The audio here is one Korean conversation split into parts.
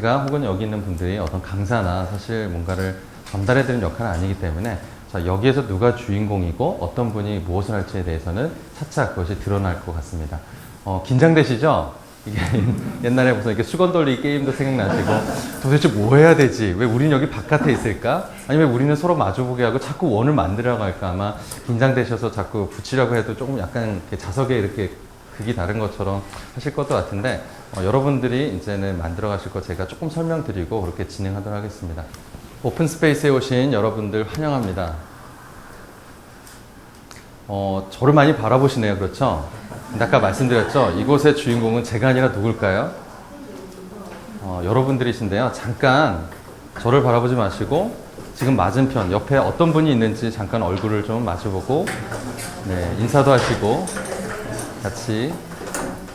제가 혹은 여기 있는 분들이 어떤 강사나 사실 뭔가를 전달해드리는 역할은 아니기 때문에 자, 여기에서 누가 주인공이고 어떤 분이 무엇을 할지에 대해서는 차차 그것이 드러날 것 같습니다. 긴장되시죠? 이게 옛날에 무슨 이렇게 수건 돌리기 게임도 생각나시고 도대체 뭐 해야 되지? 왜 우리는 여기 바깥에 있을까? 아니면 우리는 서로 마주보게 하고 자꾸 원을 만들려고 할까? 아마 긴장되셔서 자꾸 붙이려고 해도 조금 약간 이렇게 자석에 이렇게 극이 다른 것처럼 하실 것도 같은데 여러분들이 이제는 만들어 가실 거 제가 조금 설명드리고 그렇게 진행하도록 하겠습니다. 오픈 스페이스에 오신 여러분들 환영합니다. 저를 많이 바라보시네요. 그렇죠? 근데 아까 말씀드렸죠? 이곳의 주인공은 제가 아니라 누굴까요? 여러분들이신데요. 잠깐 저를 바라보지 마시고 지금 맞은편 옆에 어떤 분이 있는지 잠깐 얼굴을 좀 마주보고 네, 인사도 하시고 같이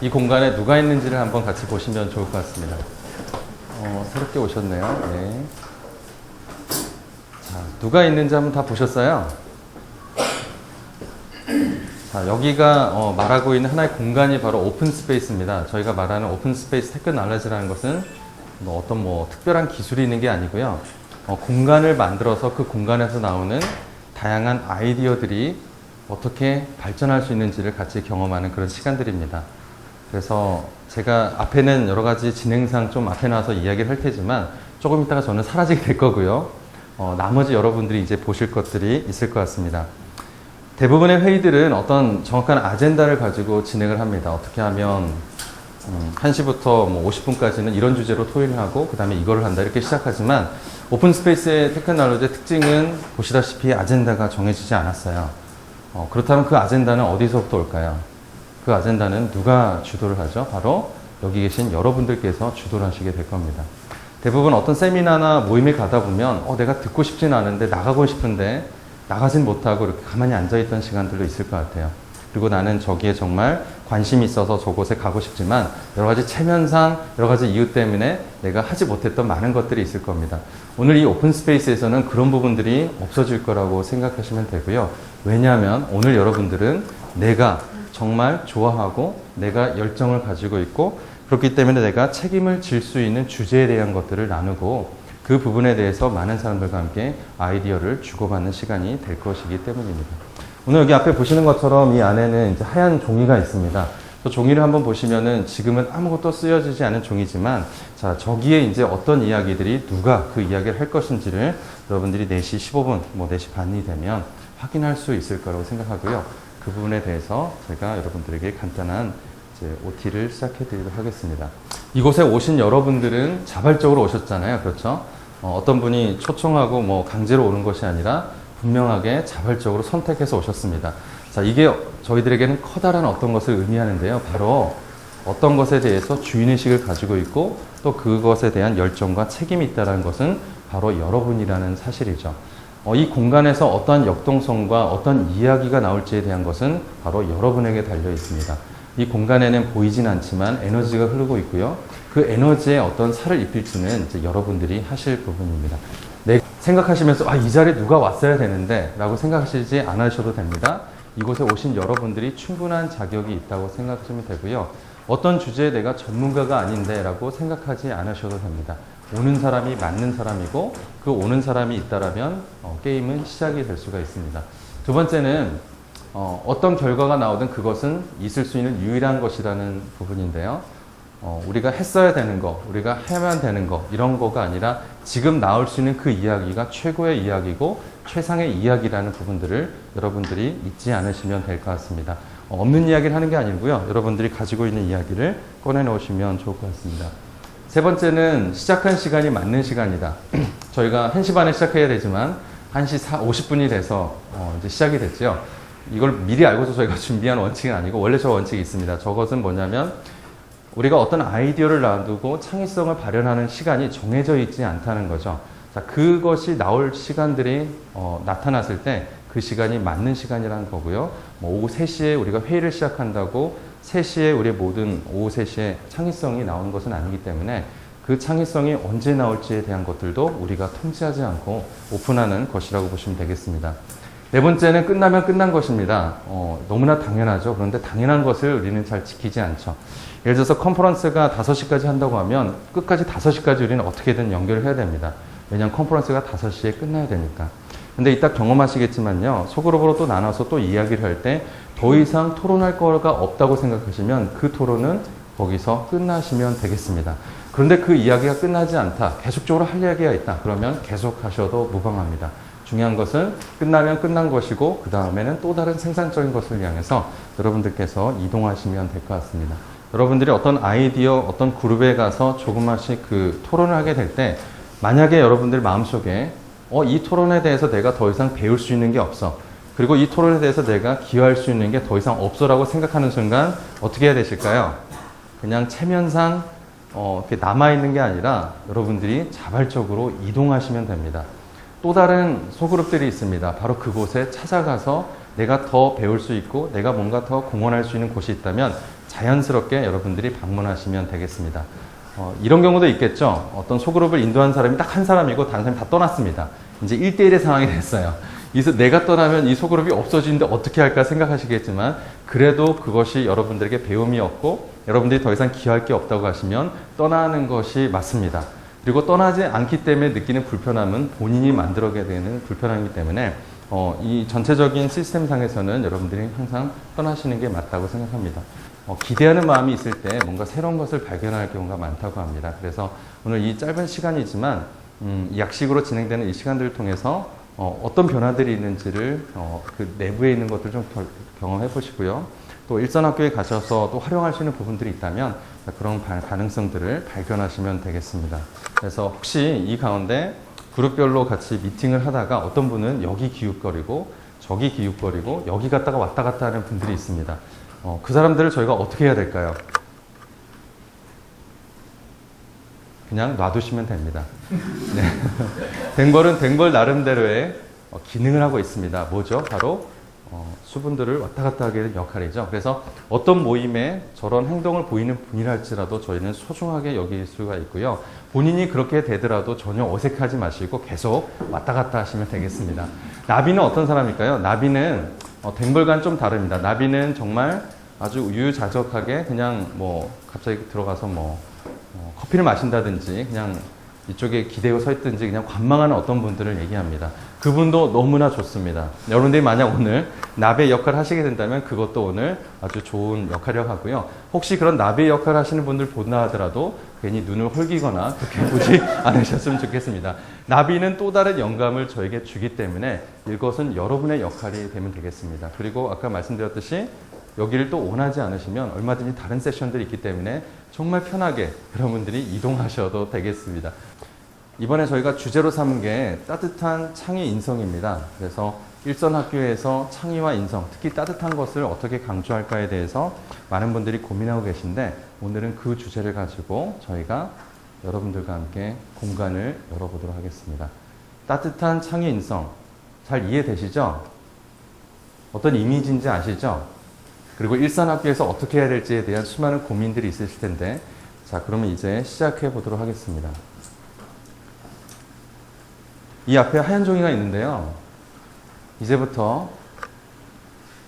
이 공간에 누가 있는지를 한번 같이 보시면 좋을 것 같습니다. 새롭게 오셨네요. 네. 자, 누가 있는지 한번 다 보셨어요? 자, 여기가 말하고 있는 하나의 공간이 바로 오픈 스페이스입니다. 저희가 말하는 오픈 스페이스 테크놀로지라는 것은 어떤 특별한 기술이 있는 게 아니고요. 공간을 만들어서 그 공간에서 나오는 다양한 아이디어들이 어떻게 발전할 수 있는지를 같이 경험하는 그런 시간들입니다. 그래서 제가 앞에는 여러 가지 진행상 좀 앞에 나와서 이야기를 할 테지만 조금 있다가 저는 사라지게 될 거고요. 나머지 여러분들이 이제 보실 것들이 있을 것 같습니다. 대부분의 회의들은 어떤 정확한 아젠다를 가지고 진행을 합니다. 어떻게 하면 1시부터 50분까지는 이런 주제로 토의를 하고 그 다음에 이거를 한다 이렇게 시작하지만 오픈 스페이스의 테크놀로지의 특징은 보시다시피 아젠다가 정해지지 않았어요. 그렇다면 그 아젠다는 어디서부터 올까요? 그 아젠다는 누가 주도를 하죠? 바로 여기 계신 여러분들께서 주도를 하시게 될 겁니다. 대부분 어떤 세미나나 모임에 가다 보면 내가 듣고 싶진 않은데 나가고 싶은데 나가진 못하고 이렇게 가만히 앉아있던 시간들도 있을 것 같아요. 그리고 나는 저기에 정말 관심이 있어서 저곳에 가고 싶지만 여러 가지 체면상 여러 가지 이유 때문에 내가 하지 못했던 많은 것들이 있을 겁니다. 오늘 이 오픈 스페이스에서는 그런 부분들이 없어질 거라고 생각하시면 되고요. 왜냐하면 오늘 여러분들은 내가 정말 좋아하고 내가 열정을 가지고 있고 그렇기 때문에 내가 책임을 질 수 있는 주제에 대한 것들을 나누고 그 부분에 대해서 많은 사람들과 함께 아이디어를 주고받는 시간이 될 것이기 때문입니다. 오늘 여기 앞에 보시는 것처럼 이 안에는 이제 하얀 종이가 있습니다. 그 종이를 한번 보시면은 지금은 아무것도 쓰여지지 않은 종이지만 자, 저기에 이제 어떤 이야기들이 누가 그 이야기를 할 것인지를 여러분들이 4시 15분, 4시 반이 되면 확인할 수 있을 거라고 생각하고요. 그 부분에 대해서 제가 여러분들에게 간단한 이제 OT를 시작해 드리도록 하겠습니다. 이곳에 오신 여러분들은 자발적으로 오셨잖아요. 그렇죠? 어떤 분이 초청하고 강제로 오는 것이 아니라 분명하게 자발적으로 선택해서 오셨습니다. 자, 이게 저희들에게는 커다란 어떤 것을 의미하는데요. 바로 어떤 것에 대해서 주인의식을 가지고 있고 또 그것에 대한 열정과 책임이 있다는 것은 바로 여러분이라는 사실이죠. 이 공간에서 어떠한 역동성과 어떤 이야기가 나올지에 대한 것은 바로 여러분에게 달려 있습니다. 이 공간에는 보이진 않지만 에너지가 흐르고 있고요. 그 에너지에 어떤 살을 입힐지는 이제 여러분들이 하실 부분입니다. 생각하시면서 이 자리에 누가 왔어야 되는데 라고 생각하시지 않으셔도 됩니다. 이곳에 오신 여러분들이 충분한 자격이 있다고 생각하시면 되고요. 어떤 주제에 내가 전문가가 아닌데 라고 생각하지 않으셔도 됩니다. 오는 사람이 맞는 사람이고 그 오는 사람이 있다라면 게임은 시작이 될 수가 있습니다. 두 번째는 어떤 결과가 나오든 그것은 있을 수 있는 유일한 것이라는 부분인데요. 우리가 했어야 되는 거, 우리가 해야만 되는 거 이런 거가 아니라 지금 나올 수 있는 그 이야기가 최고의 이야기고 최상의 이야기라는 부분들을 여러분들이 잊지 않으시면 될 것 같습니다. 없는 이야기를 하는 게 아니고요. 여러분들이 가지고 있는 이야기를 꺼내놓으시면 좋을 것 같습니다. 세 번째는 시작한 시간이 맞는 시간이다. 저희가 1시 반에 시작해야 되지만 1시 50분이 돼서 이제 시작이 됐죠. 이걸 미리 알고서 저희가 준비한 원칙은 아니고 원래 저 원칙이 있습니다. 저것은 뭐냐면 우리가 어떤 아이디어를 놔두고 창의성을 발현하는 시간이 정해져 있지 않다는 거죠. 자, 그것이 나올 시간들이 나타났을 때 그 시간이 맞는 시간이라는 거고요. 오후 3시에 우리가 회의를 시작한다고 3시에 우리 모든 오후 3시에 창의성이 나오는 것은 아니기 때문에 그 창의성이 언제 나올지에 대한 것들도 우리가 통제하지 않고 오픈하는 것이라고 보시면 되겠습니다. 네 번째는 끝나면 끝난 것입니다. 너무나 당연하죠. 그런데 당연한 것을 우리는 잘 지키지 않죠. 예를 들어서 컨퍼런스가 5시까지 한다고 하면 끝까지 5시까지 우리는 어떻게든 연결을 해야 됩니다. 왜냐하면 컨퍼런스가 5시에 끝나야 되니까. 근데 이따 경험하시겠지만요. 소그룹으로 또 나눠서 또 이야기를 할 때 더 이상 토론할 거가 없다고 생각하시면 그 토론은 거기서 끝나시면 되겠습니다. 그런데 그 이야기가 끝나지 않다. 계속적으로 할 이야기가 있다. 그러면 계속 하셔도 무방합니다. 중요한 것은 끝나면 끝난 것이고 그 다음에는 또 다른 생산적인 것을 향해서 여러분들께서 이동하시면 될 것 같습니다. 여러분들이 어떤 아이디어, 어떤 그룹에 가서 조금씩 그 토론을 하게 될 때 만약에 여러분들 마음속에 이 토론에 대해서 내가 더 이상 배울 수 있는 게 없어. 그리고 이 토론에 대해서 내가 기여할 수 있는 게 더 이상 없어라고 생각하는 순간 어떻게 해야 되실까요? 그냥 체면상 이렇게 남아있는 게 아니라 여러분들이 자발적으로 이동하시면 됩니다. 또 다른 소그룹들이 있습니다. 바로 그곳에 찾아가서 내가 더 배울 수 있고 내가 뭔가 더 공헌할 수 있는 곳이 있다면 자연스럽게 여러분들이 방문하시면 되겠습니다. 이런 경우도 있겠죠. 어떤 소그룹을 인도한 사람이 딱 한 사람이고 다른 사람이 다 떠났습니다. 이제 1대1의 상황이 됐어요. 그래서 내가 떠나면 이 소그룹이 없어지는데 어떻게 할까 생각하시겠지만 그래도 그것이 여러분들에게 배움이 없고 여러분들이 더 이상 기여할 게 없다고 하시면 떠나는 것이 맞습니다. 그리고 떠나지 않기 때문에 느끼는 불편함은 본인이 만들어가게 되는 불편함이기 때문에 이 전체적인 시스템상에서는 여러분들이 항상 떠나시는 게 맞다고 생각합니다. 기대하는 마음이 있을 때 뭔가 새로운 것을 발견할 경우가 많다고 합니다. 그래서 오늘 이 짧은 시간이지만 약식으로 진행되는 이 시간들을 통해서 어떤 변화들이 있는지를 그 내부에 있는 것들 좀 경험해 보시고요. 또 일선학교에 가셔서 또 활용할 수 있는 부분들이 있다면 그런 가능성들을 발견하시면 되겠습니다. 그래서 혹시 이 가운데 그룹별로 같이 미팅을 하다가 어떤 분은 여기 기웃거리고 저기 기웃거리고 여기 갔다가 왔다 갔다 하는 분들이 있습니다. 그 사람들을 저희가 어떻게 해야 될까요? 그냥 놔두시면 됩니다. 네. 댕벌은 댕벌 나름대로의 기능을 하고 있습니다. 뭐죠? 바로 수분들을 왔다 갔다 하게 되는 역할이죠. 그래서 어떤 모임에 저런 행동을 보이는 분이라 할지라도 저희는 소중하게 여길 수가 있고요. 본인이 그렇게 되더라도 전혀 어색하지 마시고 계속 왔다 갔다 하시면 되겠습니다. 나비는 어떤 사람일까요? 나비는 댕벌과는 좀 다릅니다. 나비는 정말 아주 유유자적하게 그냥 갑자기 들어가서 커피를 마신다든지 그냥 이쪽에 기대고 서 있든지 그냥 관망하는 어떤 분들을 얘기합니다. 그분도 너무나 좋습니다. 여러분들이 만약 오늘 나비의 역할을 하시게 된다면 그것도 오늘 아주 좋은 역할이라고 하고요. 혹시 그런 나비의 역할을 하시는 분들 본다 하더라도 괜히 눈을 홀기거나 그렇게 보지 않으셨으면 좋겠습니다. 나비는 또 다른 영감을 저에게 주기 때문에 이것은 여러분의 역할이 되면 되겠습니다. 그리고 아까 말씀드렸듯이 여기를 또 원하지 않으시면 얼마든지 다른 세션들이 있기 때문에 정말 편하게 여러분들이 이동하셔도 되겠습니다. 이번에 저희가 주제로 삼은 게 따뜻한 창의 인성입니다. 그래서 일선학교에서 창의와 인성, 특히 따뜻한 것을 어떻게 강조할까에 대해서 많은 분들이 고민하고 계신데 오늘은 그 주제를 가지고 저희가 여러분들과 함께 공간을 열어보도록 하겠습니다. 따뜻한 창의 인성, 잘 이해되시죠? 어떤 이미지인지 아시죠? 그리고 일선학교에서 어떻게 해야 될지에 대한 수많은 고민들이 있으실 텐데 자, 그러면 이제 시작해 보도록 하겠습니다. 이 앞에 하얀 종이가 있는데요. 이제부터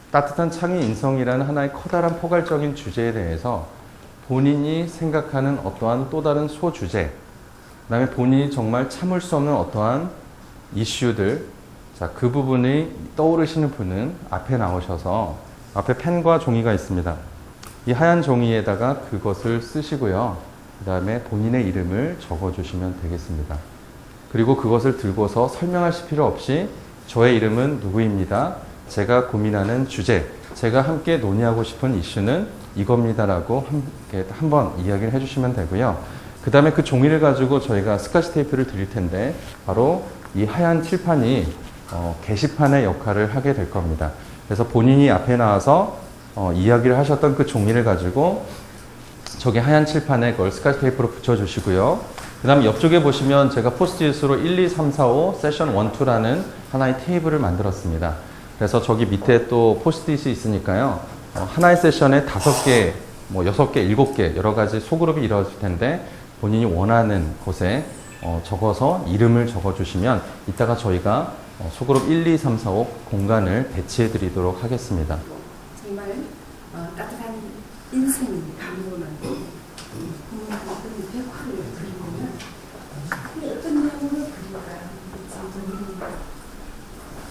따뜻한 창의 인성이라는 하나의 커다란 포괄적인 주제에 대해서 본인이 생각하는 어떠한 또 다른 소주제, 그 다음에 본인이 정말 참을 수 없는 어떠한 이슈들, 자, 그 부분이 떠오르시는 분은 앞에 나오셔서 앞에 펜과 종이가 있습니다. 이 하얀 종이에다가 그것을 쓰시고요. 그 다음에 본인의 이름을 적어주시면 되겠습니다. 그리고 그것을 들고서 설명하실 필요 없이 저의 이름은 누구입니다. 제가 고민하는 주제, 제가 함께 논의하고 싶은 이슈는 이겁니다라고 한번 이야기를 해주시면 되고요. 그 다음에 그 종이를 가지고 저희가 스카치 테이프를 드릴 텐데 바로 이 하얀 칠판이 게시판의 역할을 하게 될 겁니다. 그래서 본인이 앞에 나와서 이야기를 하셨던 그 종이를 가지고 저기 하얀 칠판에 그걸 스카치 테이프로 붙여주시고요. 그 다음에 옆쪽에 보시면 제가 포스트잇으로 1, 2, 3, 4, 5 세션 1, 2라는 하나의 테이블을 만들었습니다. 그래서 저기 밑에 또 포스트잇이 있으니까요. 하나의 세션에 5개, 6개, 7개 여러 가지 소그룹이 이루어질 텐데 본인이 원하는 곳에 적어서 이름을 적어주시면 이따가 저희가 소그룹 1, 2, 3, 4, 5 공간을 배치해 드리도록 하겠습니다. 정말 따뜻한 인생입니다. 부모님한테 백화를 드리면 어떤 내용을 그릴까요?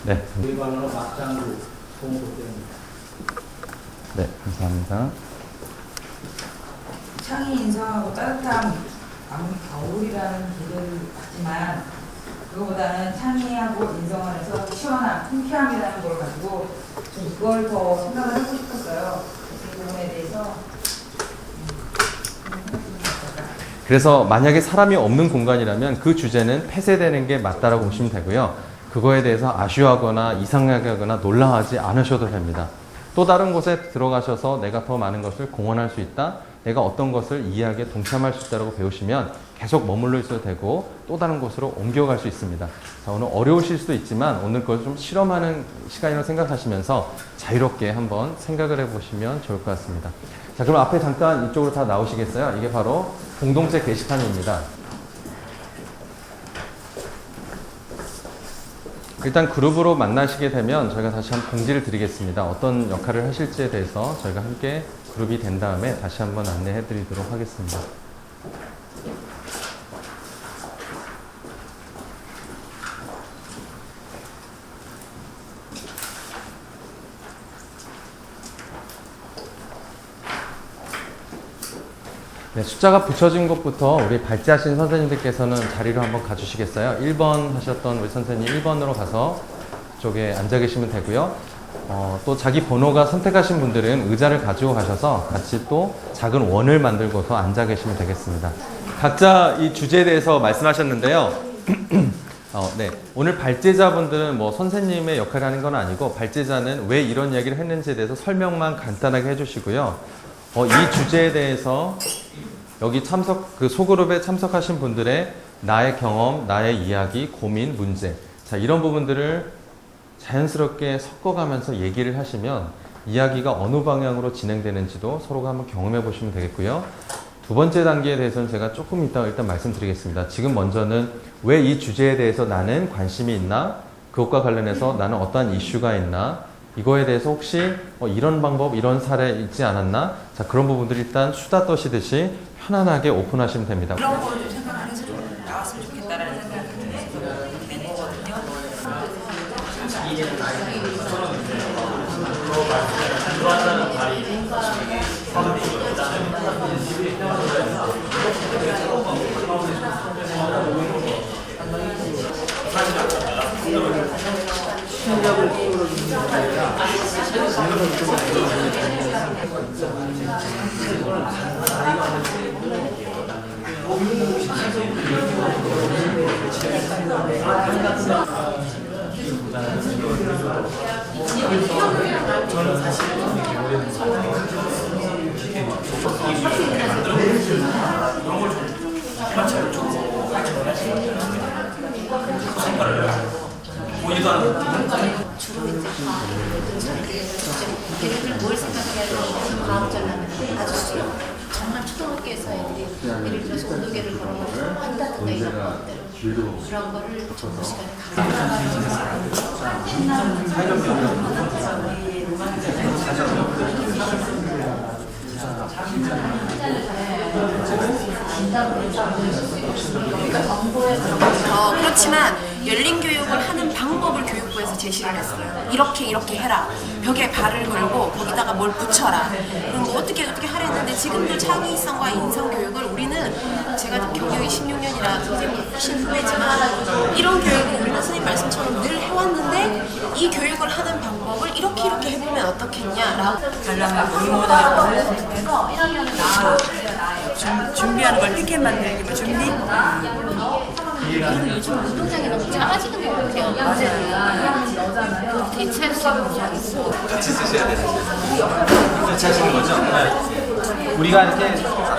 네. 일반으로 막장으로 공급됩니다. 네, 감사합니다. 창이 인성하고 따뜻함, 아무리 겨울이라는 기대를 받지만 그거보다는 창의하고 인성안에서 시원함, 통쾌함이라는 걸 가지고 좀 이걸 더 생각을 하고 싶었어요. 그 부분에 대해서 그래서 만약에 사람이 없는 공간이라면 그 주제는 폐쇄되는 게 맞다라고 보시면 되고요. 그거에 대해서 아쉬워하거나 이상하게 하거나 놀라하지 않으셔도 됩니다. 또 다른 곳에 들어가셔서 내가 더 많은 것을 공헌할 수 있다, 내가 어떤 것을 이해하기에 동참할 수 있다고 배우시면 계속 머물러 있어도 되고 또 다른 곳으로 옮겨갈 수 있습니다. 자, 오늘 어려우실 수도 있지만 오늘 그걸 좀 실험하는 시간이라고 생각하시면서 자유롭게 한번 생각을 해보시면 좋을 것 같습니다. 자, 그럼 앞에 잠깐 이쪽으로 다 나오시겠어요? 이게 바로 공동체 게시판입니다. 일단 그룹으로 만나시게 되면 저희가 다시 한번 공지를 드리겠습니다. 어떤 역할을 하실지에 대해서 저희가 함께 그룹이 된 다음에 다시 한번 안내해 드리도록 하겠습니다. 네, 숫자가 붙여진 것부터 우리 발제하신 선생님들께서는 자리로 한번 가주시겠어요? 1번 하셨던 우리 선생님 1번으로 가서 그쪽에 앉아 계시면 되고요. 또 자기 번호가 선택하신 분들은 의자를 가지고 가셔서 같이 또 작은 원을 만들고서 앉아 계시면 되겠습니다. 각자 이 주제에 대해서 말씀하셨는데요. 네. 오늘 발제자분들은 뭐 선생님의 역할을 하는 건 아니고 발제자는 왜 이런 이야기를 했는지에 대해서 설명만 간단하게 해주시고요. 이 주제에 대해서 여기 그 소그룹에 참석하신 분들의 나의 경험, 나의 이야기, 고민, 문제. 자, 이런 부분들을 자연스럽게 섞어가면서 얘기를 하시면 이야기가 어느 방향으로 진행되는지도 서로가 한번 경험해 보시면 되겠고요. 두 번째 단계에 대해서는 제가 조금 이따가 일단 말씀드리겠습니다. 지금 먼저는 왜 이 주제에 대해서 나는 관심이 있나? 그것과 관련해서 나는 어떠한 이슈가 있나? 이거에 대해서 혹시 이런 방법, 이런 사례 있지 않았나? 자, 그런 부분들 일단 수다 떠시듯이 편안하게 오픈하시면 됩니다. 그런 거를 좀 생각 안 해서 좀 나왔으면 좋겠다라는 생각이 드는 거거든요. 걔네들 뭘 생각해야 되는지 과학 전략을 아주 정말 초등학교에서 애들이 예를 들어서 온도계를 걸어가지고 한다든가 이런 것들 그런 거를 정보 시간에 그렇지만 열린 교육을 하는 방법을 교육부에서 제시를 했어요. 이렇게 해라. 벽에 발을 걸고 거기다가 뭘 붙여라. 그럼 뭐 어떻게 하랬는데 지금도 창의성과 인성 교육을 우리는 제가 경력이 16년이라 선생님이 훨씬 후배지만 이런 교육을 우리는 선생님 말씀처럼 늘 해왔는데 이 교육을 하는 방법을 이렇게 해보면 어떻겠냐라고 관람을 모의고사를 해서 1학년은 준비하는 걸 티켓 만들기 뭐 준비? 요즘 운동장이 너무 작아지는 것 같아요. 맞아요. 대체할 수 있는 공간이 있어. 같이 쓰셔야 되는데 같이 하시는 거죠? 네. 우리가 이렇게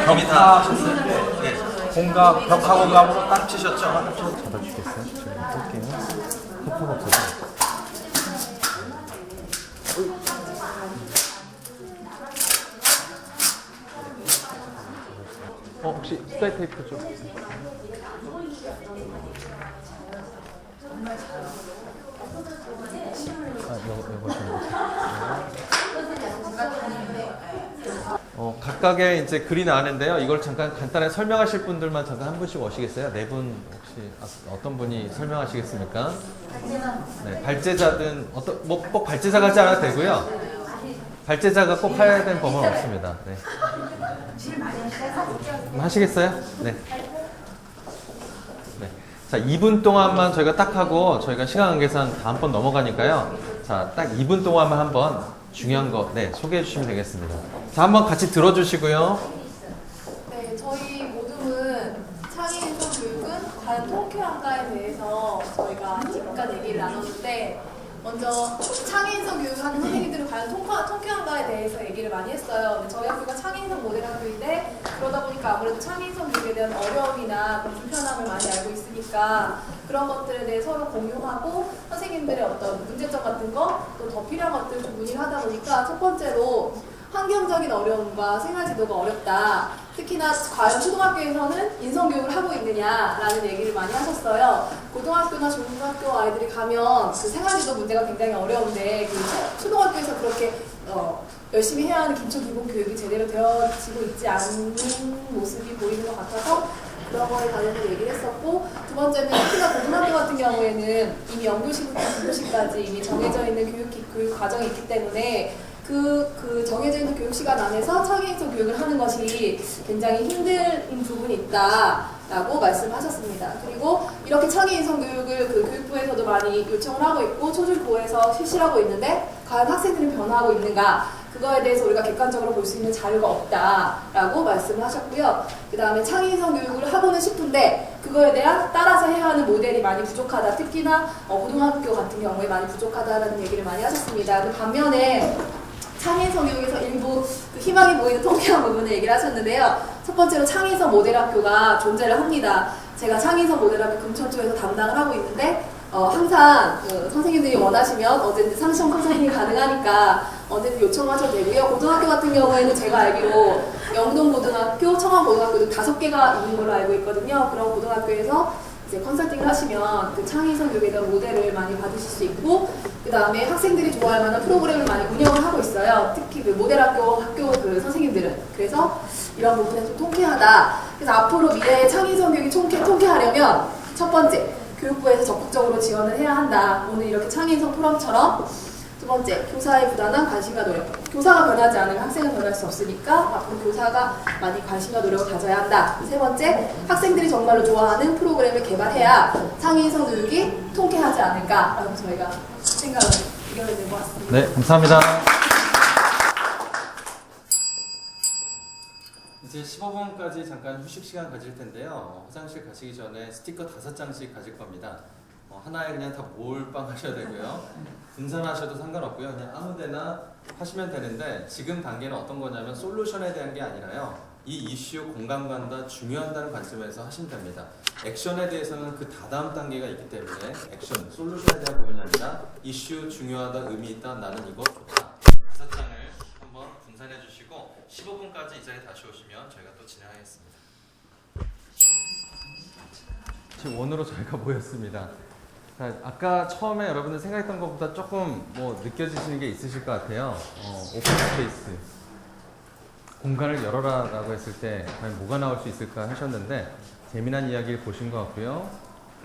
벽이 다 하셨어요. 네. 공각, 벽하고 벽으로 딱 치셨죠? 잡아주시겠어요? 제가 볼게요. 협파가 없어서. 혹시 스타일 테이프 좀. 요거 좀. 각각의 이제 글이 나왔는데요. 이걸 잠깐 간단하게 설명하실 분들만 잠깐 한 분씩 오시겠어요? 네 분 혹시 어떤 분이 설명하시겠습니까? 네, 발제자든 꼭 발제자가 하지 않아도 되고요. 발제자가 꼭 해야 되는 법은 없습니다. 네. 하시겠어요? 네. 네. 자, 2분 동안만 저희가 딱 하고 저희가 시간 관계상 다음번 넘어가니까요. 자, 딱 2분 동안만 한번 중요한 거, 네, 소개해 주시면 되겠습니다. 자, 한번 같이 들어주시고요. 네, 저희 모둠은 창의인성 교육은 과연 통쾌한가에 대해서 저희가 잠깐 얘기를 나눴는데, 먼저 창의인성 교육을 하는 선생님들은 과연 통쾌한가에 대해서 얘기를 많이 했어요. 근데 저희 학교가 창의인성 모델 학교인데, 그러다 보니까 아무래도 창의인성 교육에 대한 어려움이나 불편함을 많이 알고 있으니까 그런 것들에 대해 서로 공유하고 선생님들의 어떤 문제점 같은 거, 또 더 필요한 것들을 좀 문의를 하다 보니까 첫 번째로 환경적인 어려움과 생활지도가 어렵다. 특히나 과연 초등학교에서는 인성교육을 하고 있느냐라는 얘기를 많이 하셨어요. 고등학교나 중학교 아이들이 가면 그 생활지도 문제가 굉장히 어려운데 그 초등학교에서 그렇게 열심히 해야 하는 기초 기본 교육이 제대로 되어지고 있지 않는 모습이 보이는 것 같아서 그런 거에 관해서 얘기를 했었고, 두 번째는 특히나 고등학교 같은 경우에는 이미 영교시부터 중교시까지 이미 정해져 있는 교육 과정이 있기 때문에 그 정해져 있는 교육 시간 안에서 창의인성 교육을 하는 것이 굉장히 힘든 부분이 있다라고 말씀하셨습니다. 그리고 이렇게 창의인성 교육을 그 교육부에서도 많이 요청을 하고 있고 초중고에서 실시하고 있는데 과연 학생들이 변화하고 있는가? 그거에 대해서 우리가 객관적으로 볼 수 있는 자료가 없다라고 말씀을 하셨고요. 그 다음에 창의인성 교육을 하고는 싶은데 그거에 대한 따라서 해야 하는 모델이 많이 부족하다. 특히나 고등학교 같은 경우에 많이 부족하다라는 얘기를 많이 하셨습니다. 그 반면에 창의인성 교육에서 일부 그 희망이 보이는 통쾌한 부분을 얘기를 하셨는데요. 첫 번째로 창의인성 모델학교가 존재를 합니다. 제가 창의인성 모델학교 금천초에서 담당을 하고 있는데 항상 선생님들이 원하시면 언제든지 상시험 컨설팅이 가능하니까 언제든지 요청하셔도 되고요. 고등학교 같은 경우에는 제가 알기로 영동고등학교, 청암고등학교도 5개가 있는 걸로 알고 있거든요. 그런 고등학교에서 이제 컨설팅을 하시면 그 창의인성 교육에 대한 모델을 많이 받으실 수 있고, 그 다음에 학생들이 좋아할 만한 프로그램을 많이 운영을 하고 있어요. 특히 그 모델학교 그 선생님들은. 그래서 이런 부분에 좀 통쾌하다. 그래서 앞으로 미래의 창의인성 교육이 통쾌하려면 첫 번째, 교육부에서 적극적으로 지원을 해야 한다. 오늘 이렇게 창의인성 포럼처럼. 두 번째, 교사의 부단한 관심과 노력. 교사가 변하지 않으면 학생은 변할 수 없으니까 앞으로 교사가 많이 관심과 노력을 가져야 한다. 세 번째, 학생들이 정말로 좋아하는 프로그램을 개발해야 창의인성 교육이 통쾌하지 않을까라고 저희가 생각을 의견을 내고 왔습니다. 네, 감사합니다. 이제 15분까지 잠깐 휴식 시간 가질 텐데요. 화장실 가시기 전에 스티커 5장씩 가질 겁니다. 하나에 그냥 다 몰빵 하셔야 되고요. 분산하셔도 상관없고요. 그냥 아무데나 하시면 되는데, 지금 단계는 어떤 거냐면 솔루션에 대한 게 아니라요. 이 이슈 공감관다 중요하다는 관점에서 하시면 됩니다. 액션에 대해서는 그 다다음 단계가 있기 때문에 액션, 솔루션에 대한 부분이 아니라 이슈 중요하다, 의미 있다, 나는 이거 좋다. 5장을 한번 분산해 주시고 15분까지 이 자리에 다시 오시면 저희가 또 진행하겠습니다. 지금 원으로 저희가 모였습니다. 자, 아까 처음에 여러분들 생각했던 것보다 조금 느껴지시는 게 있으실 것 같아요. 오픈 스페이스, 공간을 열어라 라고 했을 때 과연 뭐가 나올 수 있을까 하셨는데 재미난 이야기를 보신 것 같고요.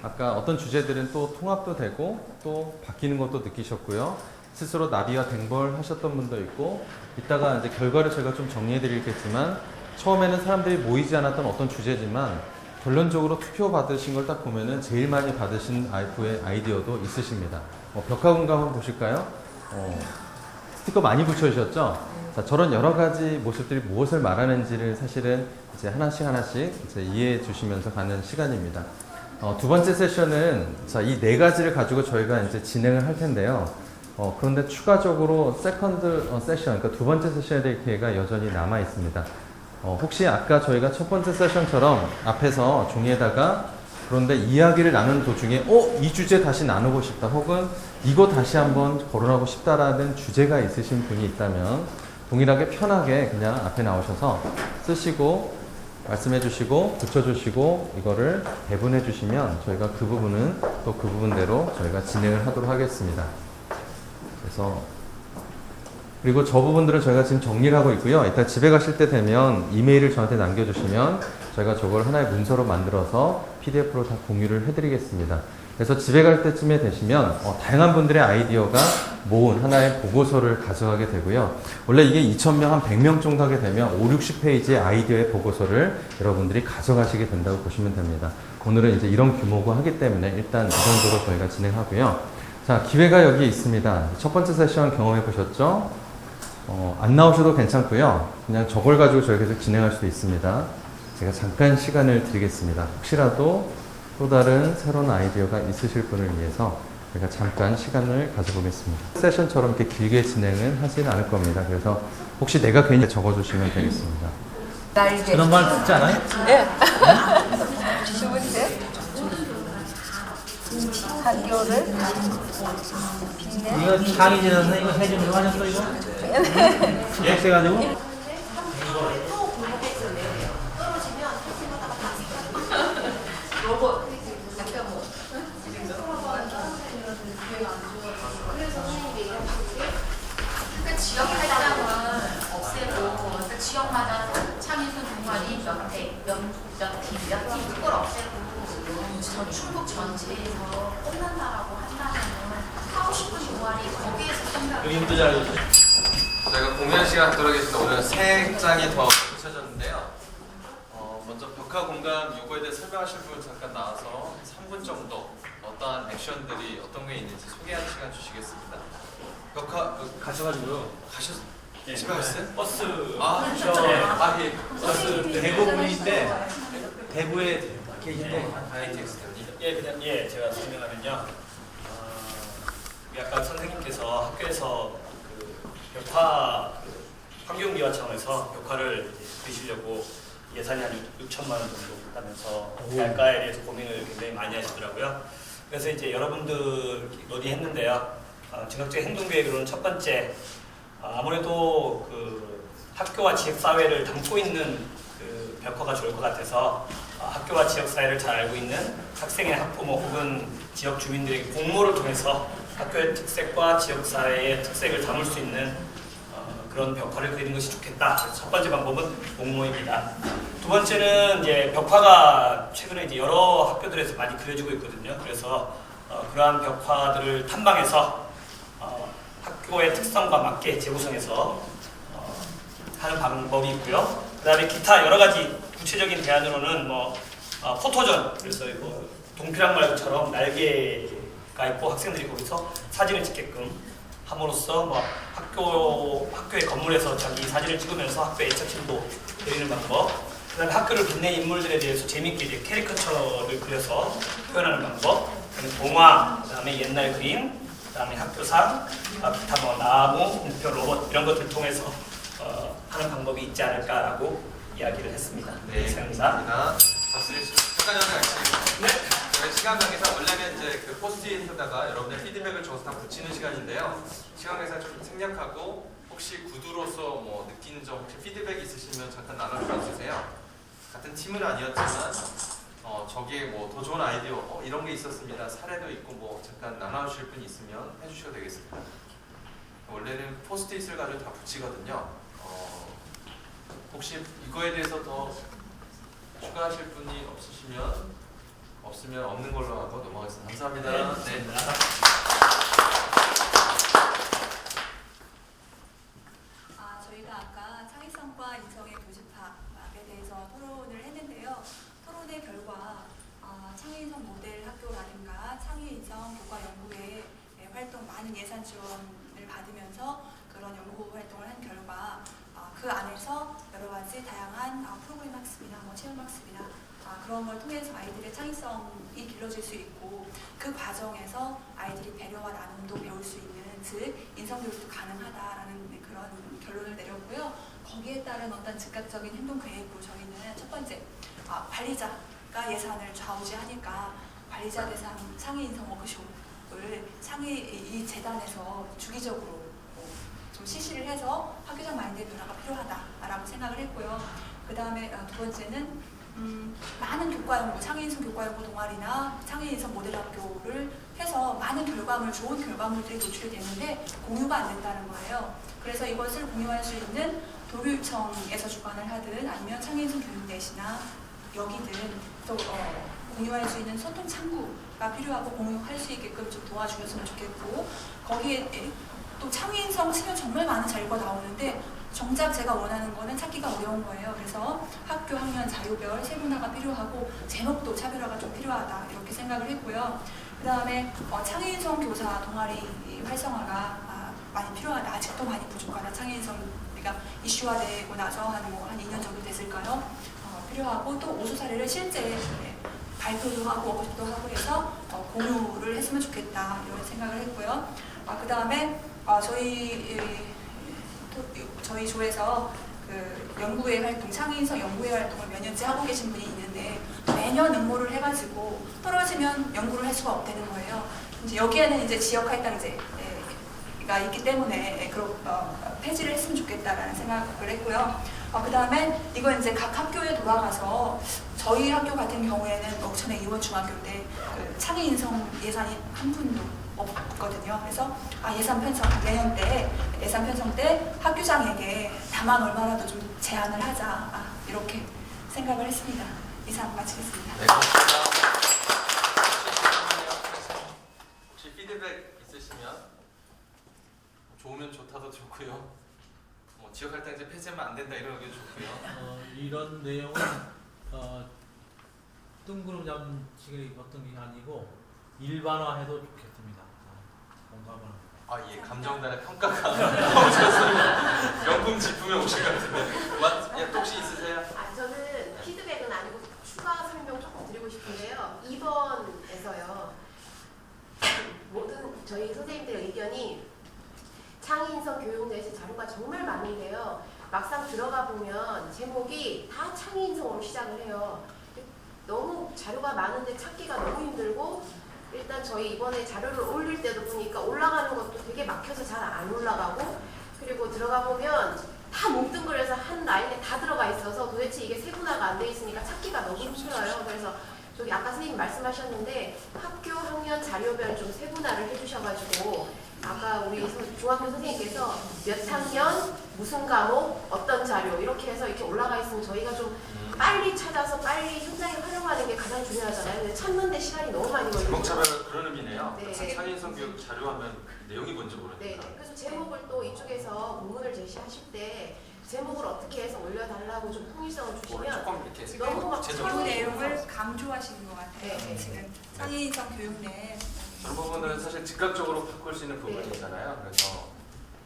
아까 어떤 주제들은 또 통합도 되고 또 바뀌는 것도 느끼셨고요. 스스로 나비와 댕벌 하셨던 분도 있고, 이따가 이제 결과를 제가 좀 정리해 드리겠지만 처음에는 사람들이 모이지 않았던 어떤 주제지만 결론적으로 투표 받으신 걸 딱 보면은 제일 많이 받으신 아이디어도 있으십니다. 벽화 공감 한번 보실까요? 스티커 많이 붙여주셨죠? 자, 저런 여러 가지 모습들이 무엇을 말하는지를 사실은 이제 하나씩 이제 이해해 주시면서 가는 시간입니다. 두 번째 세션은 이 4가지를 가지고 저희가 이제 진행을 할 텐데요. 그런데 추가적으로 세컨드 세션, 그러니까 두 번째 세션에 대한 기회가 여전히 남아 있습니다. 혹시 아까 저희가 첫 번째 세션처럼 앞에서 종이에다가 그런데 이야기를 나누는 도중에 이 주제 다시 나누고 싶다, 혹은 이거 다시 한번 거론하고 싶다라는 주제가 있으신 분이 있다면 동일하게 편하게 그냥 앞에 나오셔서 쓰시고 말씀해 주시고 붙여주시고 이거를 배분해 주시면 저희가 그 부분은 또 그 부분대로 저희가 진행을 하도록 하겠습니다. 그래서 그리고 저 부분들은 저희가 지금 정리를 하고 있고요. 일단 집에 가실 때 되면 이메일을 저한테 남겨주시면 저희가 저걸 하나의 문서로 만들어서 PDF로 다 공유를 해드리겠습니다. 그래서 집에 갈 때쯤에 되시면 다양한 분들의 아이디어가 모은 하나의 보고서를 가져가게 되고요. 원래 이게 2,000명, 한 100명 정도 하게 되면 5, 60페이지의 아이디어의 보고서를 여러분들이 가져가시게 된다고 보시면 됩니다. 오늘은 이제 이런 규모고 하기 때문에 일단 이 정도로 저희가 진행하고요. 자, 기회가 여기 있습니다. 첫 번째 세션 경험해 보셨죠? 안 나오셔도 괜찮고요. 그냥 저걸 가지고 저희 계속 진행할 수도 있습니다. 제가 잠깐 시간을 드리겠습니다. 혹시라도 또 다른 새로운 아이디어가 있으실 분을 위해서 제가 잠깐 시간을 가져보겠습니다. 세션처럼 이렇게 길게 진행은 하지는 않을 겁니다. 그래서 혹시 내가 괜히 적어주시면 되겠습니다. 날개. 그런 말 듣지 않아요? 예. 두 번째. 학교를 빛내. 이거 창의지에서 이거 해주는 거 하셨어 이거? 기획해가지고? 지역 활동을 없애고 지역마다 창의성 동아리 몇팀 그걸 없애고 저 충북 전체에서 끝난다라고 한다면 하고 싶은 동아리 거기에서 끝나고 그림도 잘 그려줘. 저희가 공연 시간 들어가겠습니다. 오늘 3장이 더 붙여졌는데요. 먼저 벽화 공간 요거에 대해 설명하실 분 잠깐 나와서 3분 정도 어떠한 액션들이 어떤 게 있는지 소개하는 시간 주시겠습니다. 벽화 가셔가지고요. 예. 집에 가셨어요? 버스. 예. 버스 대구 분인데 대구에 계신데. 예, 제가 설명하면요. 아까 선생님께서 학교에서 그 벽화 환경미화 차원에서 벽화를 그리시려고 예산이 한 6천만 원 정도 있다면서 갈까에 대해서 고민을 굉장히 많이 하시더라고요. 그래서 이제 여러분들 논의했는데요. 즉각적 행동계획으로는 첫 번째, 아무래도 그 학교와 지역사회를 담고 있는 그 벽화가 좋을 것 같아서 학교와 지역사회를 잘 알고 있는 학생의 학부모 혹은 지역 주민들에게 공모를 통해서 학교의 특색과 지역사회의 특색을 담을 수 있는 그런 벽화를 그리는 것이 좋겠다. 그래서 첫 번째 방법은 공모입니다. 두 번째는 이제 벽화가 최근에 이제 여러 학교들에서 많이 그려지고 있거든요. 그래서 그러한 벽화들을 탐방해서 학교의 특성과 맞게 재구성해서 하는 방법이 있고요. 그 다음에 기타 여러 가지 구체적인 대안으로는 포토전, 그래서 이거 동피랑 말처럼 날개가 있고 학생들이 거기서 사진을 찍게끔 함으로써 학교의 건물에서 자기 사진을 찍으면서 학교의 애착심도 그리는 방법, 그 다음에 학교를 빛낸 인물들에 대해서 재밌게 이제 캐리커처를 그려서 표현하는 방법, 동화, 그 다음에 옛날 그림, 그 다음에 학교상, 기타 나무, 공표, 로봇 이런 것들을 통해서 하는 방법이 있지 않을까라고 이야기를 했습니다. 네, 감사합니다. 박수를 잠깐 전에 알겠습니다. 네. 저희 시간 관계상 원래는 이제 그 포스트잇에다가 여러분의 피드백을 적어서 다 붙이는 시간인데요. 시간 관계상 좀 생략하고 혹시 구두로서 느끼는 점 혹시 피드백이 있으시면 잠깐 나눠주셔도 주세요. 같은 팀은 아니었지만 저기에 더 좋은 아이디어 이런 게 있었습니다. 사례도 있고 잠깐 나눠주실 분이 있으면 해주셔도 되겠습니다. 원래는 포스트잇을 가지고 다 붙이거든요. 혹시 이거에 대해서 더 추가하실 분이 없으면 없는 걸로 하고 넘어가겠습니다. 감사합니다. 네. 저희가 아까 창의성과 인성의 교집합에 대해서 토론을 했는데요. 토론의 결과 창의인성 모델 학교라든가 창의인성 교과연구회 활동 많은 예산 지원을 받으면서 그런 연구 활동을 한 결과 그 안에서 여러 가지 다양한 프로그램 학습이나 체험 학습이나 그런 걸 통해서 아이들의 창의성이 길러질 수 있고 그 과정에서 아이들이 배려와 나눔도 배울 수 있는 즉 인성교육도 가능하다라는 그런 결론을 내렸고요. 거기에 따른 어떤 즉각적인 행동 계획으로 저희는 첫 번째 관리자가 예산을 좌우지하니까 관리자 대상 창의 인성 워크숍을 이 재단에서 주기적으로 좀 실시를 해서 학교장 마인드의 변화가 필요하다라고 생각을 했고요. 그 그 다음에 두 번째는 많은 교과연구, 창의인성 교과연구 동아리나 창의인성 모델학교를 해서 많은 결과물, 좋은 결과물들이 노출이 되는데 공유가 안 된다는 거예요. 그래서 이것을 공유할 수 있는 도교육청에서 주관을 하든 아니면 창의인성 교육넷이나 여기든 또 공유할 수 있는 소통 창구가 필요하고 공유할 수 있게끔 좀 도와주셨으면 좋겠고, 거기에 또 창의인성 치면 정말 많은 자료가 나오는데 정작 제가 원하는 거는 찾기가 어려운 거예요. 그래서 학교 학년 자료별 세분화가 필요하고 제목도 차별화가 좀 필요하다 이렇게 생각을 했고요. 그 다음에 창의인성 교사 동아리 활성화가 많이 필요하다. 아직도 많이 부족하다. 창의인성 우리가 이슈화되고 나서 한 2년 정도 됐을까요? 필요하고 또 우수 사례를 실제 발표도 하고 워크숍도 하고 해서 공유를 했으면 좋겠다 이런 생각을 했고요. 그 다음에 저희 조에서 그 연구회 활동, 창의인성 연구회 활동을 몇 년째 하고 계신 분이 있는데 매년 응모를 해가지고 떨어지면 연구를 할 수가 없다는 거예요. 이제 여기에는 이제 지역 할당제가 있기 때문에 폐지를 했으면 좋겠다라는 생각을 했고요. 그 다음에 이건 이제 각 학교에 돌아가서 저희 학교 같은 경우에는 옥천의 이원중학교인데 그 창의인성 예산이 한 푼도 없거든요. 그래서 예산 편성 내년 때 예산 편성 때 학교장에게 다만 얼마라도 좀 제안을 하자 이렇게 생각을 했습니다. 이상 마치겠습니다. 네, 고맙습니다. 혹시 피드백 있으시면 좋으면 좋다도 좋고요. 지역할당제 폐지하면 안 된다 이런 의견도 좋고요. 이런 내용은 뜬구름 잡는 식의 어떤 게 아니고 일반화해도 좋겠습니다. 공감을 합니다. 예, 감정단의 평가가 오셨어요. 명품 지품에 오신 것 같은데. 혹시 있으세요? 저는 피드백은 아니고 추가 설명 조금 드리고 싶은데요. 2번에서요. 모든 저희 선생님들의 의견이 창의인성 교육넷의 자료가 정말 많은데요. 막상 들어가 보면 제목이 다 창의인성으로 시작을 해요. 너무 자료가 많은데 찾기가 너무 힘들고, 일단 저희 이번에 자료를 올릴 때도 보니까 올라가는 것도 되게 막혀서 잘 안 올라가고, 그리고 들어가 보면 다 뭉뚱그려서 한 라인에 다 들어가 있어서 도대체 이게 세분화가 안 돼 있으니까 찾기가 너무 힘들어요. 그래서 저기 아까 선생님 말씀하셨는데 학교 학년 자료별 좀 세분화를 해주셔가지고, 아까 우리 중학교 선생님께서 몇 학년, 무슨 과목, 어떤 자료 이렇게 해서 이렇게 올라가 있으면 저희가 좀 빨리 찾아서 빨리 현장에 활용하는 게 가장 중요하잖아요. 근데 찾는데 시간이 너무 많이 걸리고. 제목차별 그런 의미네요. 네. 창의인성 교육 자료하면 내용이 뭔지 모르니까. 네. 그래서 제목을 또 이쪽에서 문문을 제시하실 때 제목을 어떻게 해서 올려달라고 좀 통일성을 주시면 조금 이렇게 너무 막 그 내용을 강조하시는 것 같아요. 네. 지금 창의인성 교육내 그런 부분은 사실 즉각적으로 바꿀 수 있는 부분이잖아요. 그래서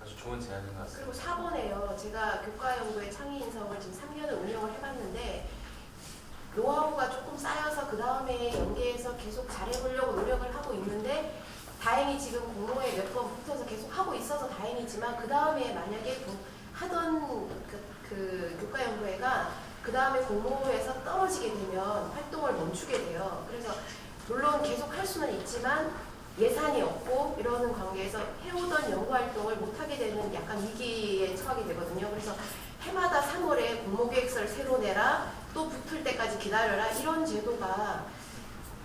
아주 좋은 제안인 것 같습니다. 그리고 4번에요. 제가 교과연구의 창의인성을 지금 3년을 운영을 해봤는데 노하우가 조금 쌓여서 그 다음에 연계해서 계속 잘해보려고 노력을 하고 있는데, 다행히 지금 공모에 몇 번 붙어서 계속 하고 있어서 다행이지만 그 다음에 만약에 하던 그 교과연구회가 그 다음에 공모에서 떨어지게 되면 활동을 멈추게 돼요. 그래서 물론 계속 할 수는 있지만 예산이 없고 이러는 관계에서 해오던 연구활동을 못하게 되는 약간 위기에 처하게 되거든요. 그래서 해마다 3월에 공모계획서를 새로 내라, 또 붙을 때까지 기다려라, 이런 제도가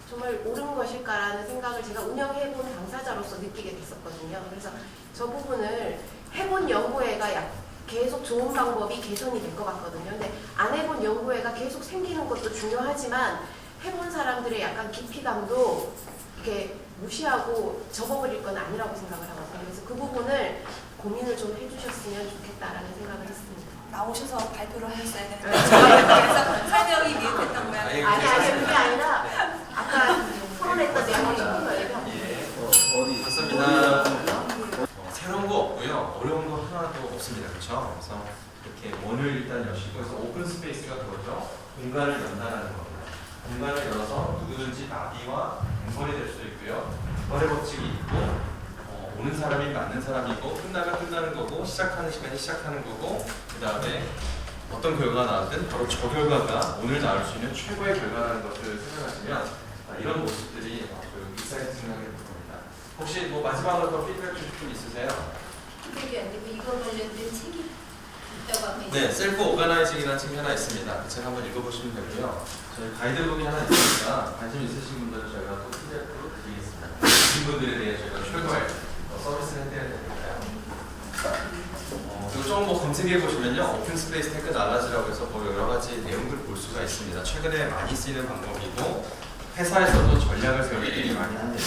정말 옳은 것일까라는 생각을 제가 운영해본 당사자로서 느끼게 됐었거든요. 그래서 저 부분을 해본 연구회가 계속 좋은 방법이 개선이 될 것 같거든요. 근데 안 해본 연구회가 계속 생기는 것도 중요하지만 해본 사람들의 약간 깊이감도 이렇게 무시하고 접어버릴 건 아니라고 생각을 하거든요. 그래서 그 부분을 고민을 좀 해주셨으면 좋겠다라는 생각을 했습니다. 나오셔서 발표를 하셨어야 되는데 그래서 설명이 미흡했던 모양이에요. 아니 그게 아니라 아까 토론했던 내용을 조금 더 네, 맞습니다. 새로운 거 없고요. 어려운 거 하나도 없습니다. 그렇죠? 그래서 이렇게 원을 일단 여시고 해서 오픈 스페이스가 그거죠. 공간을 연다라는 겁니다. 공간을 열어서 누구든지 나비와 앵벌이 될 수 있고요. 거래 법칙이 있고, 오는 사람이 맞는 사람이고, 끝나면 끝나는 거고, 시작하는 시간이 시작하는 거고, 그 다음에 어떤 결과가 나왔든 바로 저 결과가 오늘 나올 수 있는 최고의 결과라는 것을 생각하시면 이런 모습들이 익사이트 생각이 될 겁니다. 혹시 마지막으로 더 피드백 주실 분 있으세요? 피드백이 아니고 이거 관련된 책이 있다고 하면 네, 셀프 오가나이징이라는 책이 하나 있습니다. 그 책 한번 읽어보시면 되고요. 저희 가이드북이 하나 있으니까 관심 있으신 분들은 저희가 또 PDF로 드리겠습니다. 이 분들에 대해 저희가 최고의 서비스를 해드려야 되니까요. 그리고 좀 뭐 검색해 보시면요, 오픈 스페이스 테크 날라지라고 해서 뭐 여러 가지 내용들 볼 수가 있습니다. 최근에 많이 쓰이는 방법이고 회사에서도 전략을 세울 일이 많이 합니다.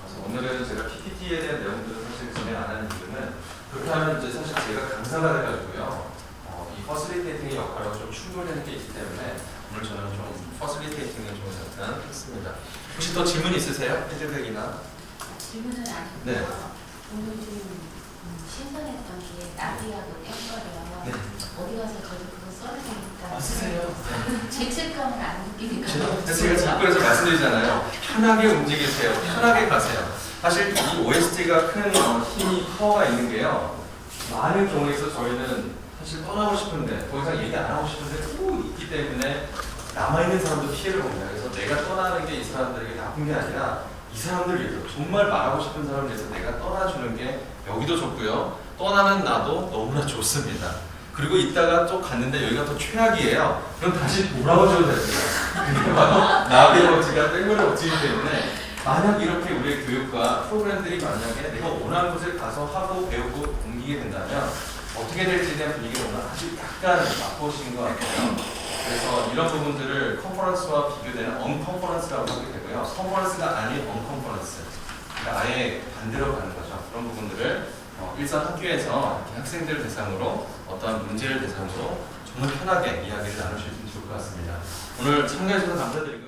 그래서 오늘은 제가 PPT에 대한 내용들을 사실 전혀 안 하는 이유는 그렇게 하면 이제 사실 제가 강사가 돼가지고요, 이 퍼실리테이팅의 역할하고 좀 충돌되는 게 있기 때문에 오늘 저는 좀 퍼실리테이팅을 좀 약간 했습니다. 혹시 더 질문 있으세요? 피드백이나? 질문은 아니고요. 네. 오늘 좀 신선했던 게 나비하고 땡거래요. 네. 어디 가서 저도 그거 써야 되니까. 쓰세요. 죄책감을 안 느끼니까. 제가 자꾸 그래서 말씀드리잖아요. 편하게 움직이세요. 편하게 가세요. 사실 이 OST가 큰 힘이 파워가 있는 게요, 많은 경우에서 저희는 사실 떠나고 싶은데 더 이상 얘기 안 하고 싶은데 꼭 있기 때문에 남아있는 사람도 피해를 봅니다. 그래서 내가 떠나는 게 이 사람들에게 나쁜 게 아니라 이 사람들 위해서, 정말 말하고 싶은 사람을 위해서 내가 떠나주는 게 여기도 좋고요, 떠나는 나도 너무나 좋습니다. 그리고 이따가 또 갔는데 여기가 또 최악이에요. 그럼 다시 돌아오셔도 됩니다. 그게 바로 나비의 법칙과 땡벌의 법칙이기 때문에 만약 이렇게 우리의 교육과 프로그램들이 만약에 내가 원하는 곳에 가서 하고 배우고 옮기게 된다면 어떻게 될지에 대한 분위기가 오늘 아주 약간 맛보신 것 같아요. 그래서 이런 부분들을 컨퍼런스와 비교되는 언컨퍼런스라고 하게 되고요. 컨퍼런스가 아닌 언컨퍼런스. 그러니까 아예 반대로 가는 거죠. 그런 부분들을 일선 학교에서 학생들 대상으로 어떤 문제를 대상으로 정말 편하게 이야기를 나눌 수 있으면 좋을 것 같습니다. 오늘 참가해 주셔서 감사드리고요.